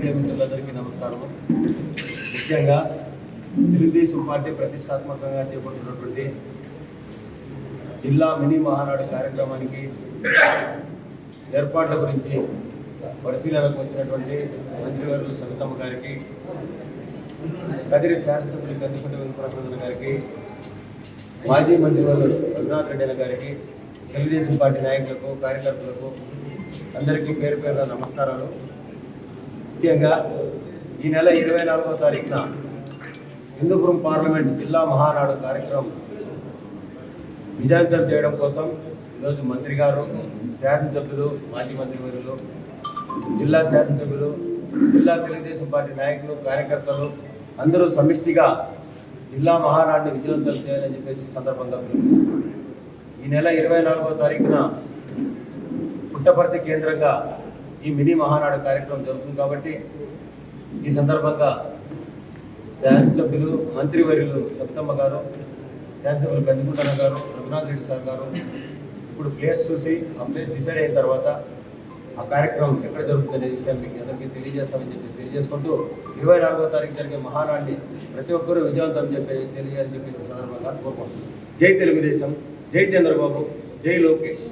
మిత్రులందరికీ నమస్కారం. ముఖ్యంగా తెలుగుదేశం పార్టీ ప్రతిష్టాత్మకంగా చేపడుతున్నటువంటి జిల్లా మినీ మహానాడు కార్యక్రమానికి ఏర్పాట్ల గురించి పరిశీలనకు వచ్చినటువంటి మంత్రివర్యులు సవితమ్మ గారికి, కదిరి శాసనసభ్యులు కందికుంట వెంకటప్రసాద్ గారికి, మాజీ మంత్రివర్యులు రఘునాథ్ రెడ్డి గారికి, తెలుగుదేశం పార్టీ నాయకులకు, కార్యకర్తలకు అందరికీ పేరు పేరున నమస్కారాలు. ముఖ్యంగా ఈ నెల 24వ తారీఖున హిందూపురం పార్లమెంట్ జిల్లా మహానాడు కార్యక్రమం విజయవంతం చేయడం కోసం ఈరోజు మంత్రి గారు, శాసనసభ్యులు, మాజీ మంత్రివర్యులు, జిల్లా శాసనసభ్యులు, జిల్లా తెలుగుదేశం పార్టీ నాయకులు, కార్యకర్తలు అందరూ సమిష్టిగా జిల్లా మహానాడుని విజయవంతం చేయాలని చెప్పేసి సందర్భంగా ఈ నెల 24వ తారీఖున పుట్టపర్తి కేంద్రంగా ఈ మినీ మహానాడు కార్యక్రమం జరుగుతుంది. కాబట్టి ఈ సందర్భంగా శాసనసభ్యులు, మంత్రివర్యులు సవితమ్మ గారు, శాసనసభ్యులు కందికుంటన్న గారు, రఘునాథ్ రెడ్డి సార్ గారు ఇప్పుడు ప్లేస్ చూసి ఆ ప్లేస్ డిసైడ్ అయిన తర్వాత ఆ కార్యక్రమం ఎక్కడ జరుగుతుందనే విషయాన్ని మీకు అందరికీ తెలియజేస్తామని చెప్పి తెలియజేసుకుంటూ 24వ తారీఖు జరిగే మహానాడిని ప్రతి ఒక్కరూ విజయవంతం తెలియాలని చెప్పేసి సందర్భంగా కోరుకుంటున్నాం. జై తెలుగుదేశం, జై చంద్రబాబు, జై లోకేష్.